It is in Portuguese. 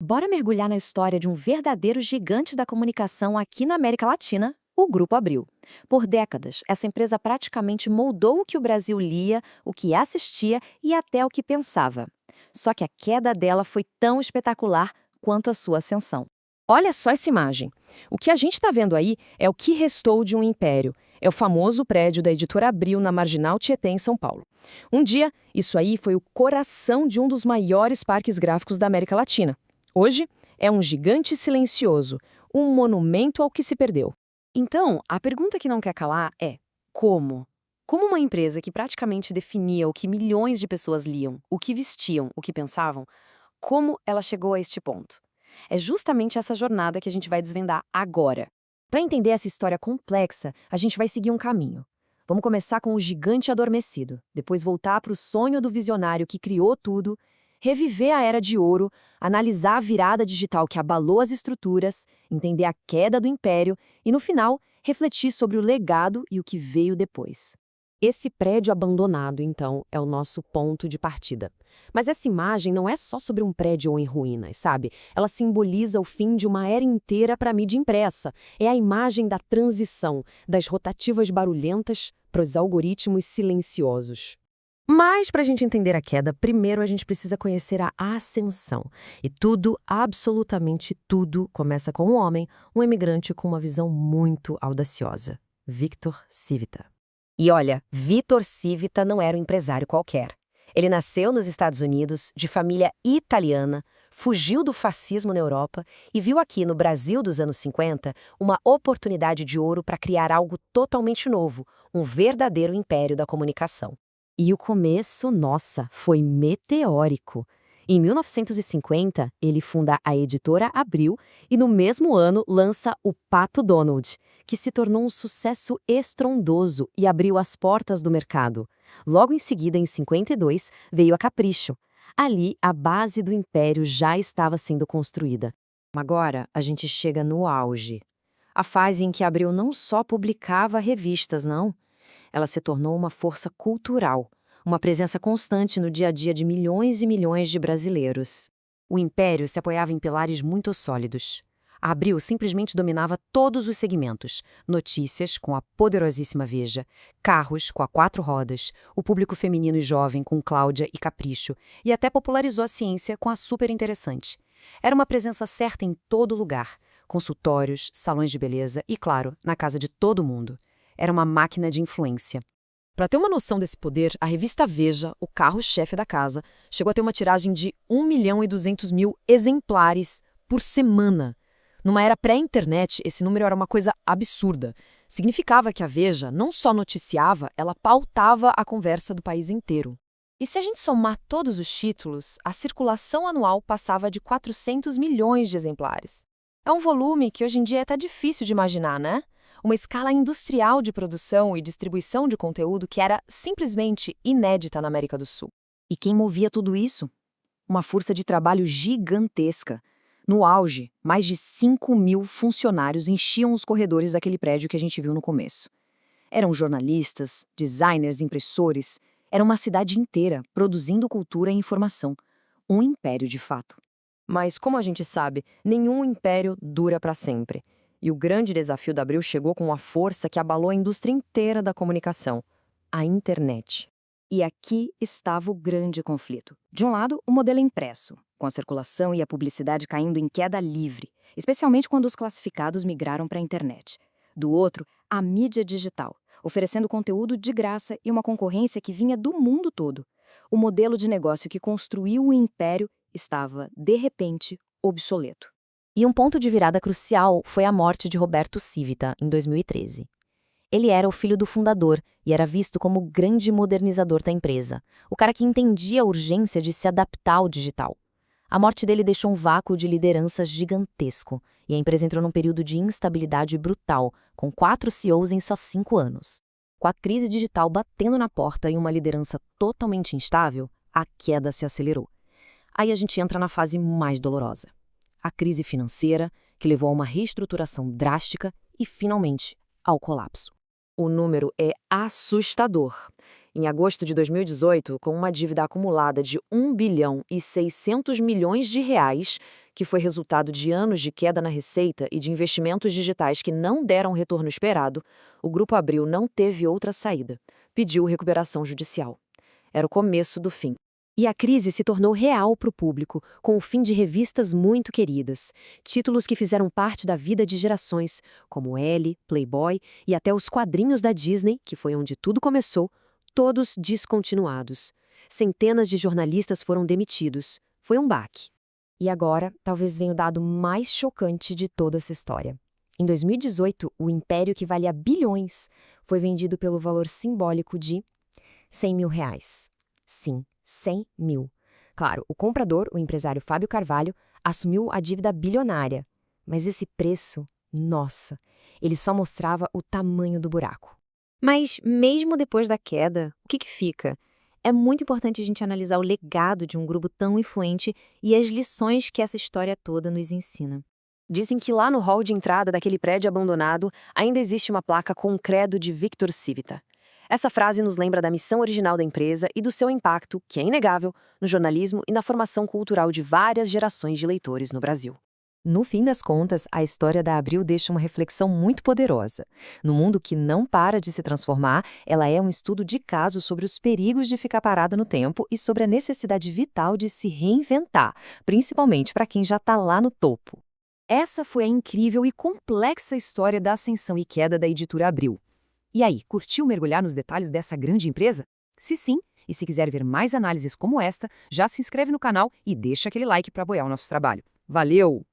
Bora mergulhar na história de um verdadeiro gigante da comunicação aqui na América Latina, o Grupo Abril. Por décadas, essa empresa praticamente moldou o que o Brasil lia, o que assistia e até o que pensava. Só que a queda dela foi tão espetacular quanto a sua ascensão. Olha só essa imagem. O que a gente está vendo aí é o que restou de um império. É o famoso prédio da Editora Abril na Marginal Tietê, em São Paulo. Um dia, isso aí foi o coração de um dos maiores parques gráficos da América Latina. Hoje, é um gigante silencioso, um monumento ao que se perdeu. Então, a pergunta que não quer calar é: como? Como uma empresa que praticamente definia o que milhões de pessoas liam, o que vestiam, o que pensavam, como ela chegou a este ponto? É justamente essa jornada que a gente vai desvendar agora. Para entender essa história complexa, a gente vai seguir um caminho. Vamos começar com o gigante adormecido, depois voltar para o sonho do visionário que criou tudo, reviver a era de ouro, analisar a virada digital que abalou as estruturas, entender a queda do império e, no final, refletir sobre o legado e o que veio depois. Esse prédio abandonado, então, é o nosso ponto de partida. Mas essa imagem não é só sobre um prédio em ruínas, sabe? Ela simboliza o fim de uma era inteira para a mídia impressa. É a imagem da transição, das rotativas barulhentas para os algoritmos silenciosos. Mas, para a gente entender a queda, primeiro a gente precisa conhecer a ascensão. E tudo, absolutamente tudo, começa com um homem, um imigrante com uma visão muito audaciosa: Victor Civita. E olha, Victor Civita não era um empresário qualquer. Ele nasceu nos Estados Unidos, de família italiana, fugiu do fascismo na Europa e viu aqui no Brasil dos anos 50 uma oportunidade de ouro para criar algo totalmente novo, um verdadeiro império da comunicação. E o começo, nossa, foi meteórico. Em 1950, ele funda a Editora Abril e no mesmo ano lança o Pato Donald, que se tornou um sucesso estrondoso e abriu as portas do mercado. Logo em seguida, em 52, veio a Capricho. Ali, a base do império já estava sendo construída. Agora, a gente chega no auge. A fase em que a Abril não só publicava revistas, não. Ela se tornou uma força cultural, uma presença constante no dia a dia de milhões e milhões de brasileiros. O império se apoiava em pilares muito sólidos. A Abril simplesmente dominava todos os segmentos: notícias, com a poderosíssima Veja, carros, com a Quatro Rodas, o público feminino e jovem, com Cláudia e Capricho, e até popularizou a ciência com a Super Interessante. Era uma presença certa em todo lugar: consultórios, salões de beleza e, claro, na casa de todo mundo. Era uma máquina de influência. Para ter uma noção desse poder, a revista Veja, o carro-chefe da casa, chegou a ter uma tiragem de 1.200.000 exemplares por semana. Numa era pré-internet, esse número era uma coisa absurda. Significava que a Veja não só noticiava, ela pautava a conversa do país inteiro. E se a gente somar todos os títulos, a circulação anual passava de 400 milhões de exemplares. É um volume que hoje em dia é até difícil de imaginar, né? Uma escala industrial de produção e distribuição de conteúdo que era simplesmente inédita na América do Sul. E quem movia tudo isso? Uma força de trabalho gigantesca. No auge, mais de 5.000 funcionários enchiam os corredores daquele prédio que a gente viu no começo. Eram jornalistas, designers, impressores. Era uma cidade inteira produzindo cultura e informação. Um império de fato. Mas, como a gente sabe, nenhum império dura para sempre. E o grande desafio da Abril chegou com uma força que abalou a indústria inteira da comunicação: a internet. E aqui estava o grande conflito. De um lado, o modelo impresso, com a circulação e a publicidade caindo em queda livre, especialmente quando os classificados migraram para a internet. Do outro, a mídia digital, oferecendo conteúdo de graça e uma concorrência que vinha do mundo todo. O modelo de negócio que construiu o império estava, de repente, obsoleto. E um ponto de virada crucial foi a morte de Roberto Civita, em 2013. Ele era o filho do fundador e era visto como o grande modernizador da empresa, o cara que entendia a urgência de se adaptar ao digital. A morte dele deixou um vácuo de liderança gigantesco e a empresa entrou num período de instabilidade brutal, com 4 CEOs em só 5 anos. Com a crise digital batendo na porta e uma liderança totalmente instável, a queda se acelerou. Aí a gente entra na fase mais dolorosa: a crise financeira, que levou a uma reestruturação drástica e, finalmente, ao colapso. O número é assustador. Em agosto de 2018, com uma dívida acumulada de 1 bilhão e 600 milhões de reais, que foi resultado de anos de queda na receita e de investimentos digitais que não deram o retorno esperado, o Grupo Abril não teve outra saída. Pediu recuperação judicial. Era o começo do fim. E a crise se tornou real para o público, com o fim de revistas muito queridas, títulos que fizeram parte da vida de gerações, como Elle, Playboy e até os quadrinhos da Disney, que foi onde tudo começou, todos descontinuados. Centenas de jornalistas foram demitidos. Foi um baque. E agora, talvez venha o dado mais chocante de toda essa história. Em 2018, o império que valia bilhões foi vendido pelo valor simbólico de R$100 mil. Sim, 100 mil. Claro, o comprador, o empresário Fábio Carvalho, assumiu a dívida bilionária. Mas esse preço, nossa, ele só mostrava o tamanho do buraco. Mas, mesmo depois da queda, o que fica? É muito importante a gente analisar o legado de um grupo tão influente e as lições que essa história toda nos ensina. Dizem que lá no hall de entrada daquele prédio abandonado ainda existe uma placa com o credo de Victor Civita. Essa frase nos lembra da missão original da empresa e do seu impacto, que é inegável, no jornalismo e na formação cultural de várias gerações de leitores no Brasil. No fim das contas, a história da Abril deixa uma reflexão muito poderosa. No mundo que não para de se transformar, ela é um estudo de caso sobre os perigos de ficar parada no tempo e sobre a necessidade vital de se reinventar, principalmente para quem já está lá no topo. Essa foi a incrível e complexa história da ascensão e queda da editora Abril. E aí, curtiu mergulhar nos detalhes dessa grande empresa? Se sim, e se quiser ver mais análises como esta, já se inscreve no canal e deixa aquele like para apoiar o nosso trabalho. Valeu!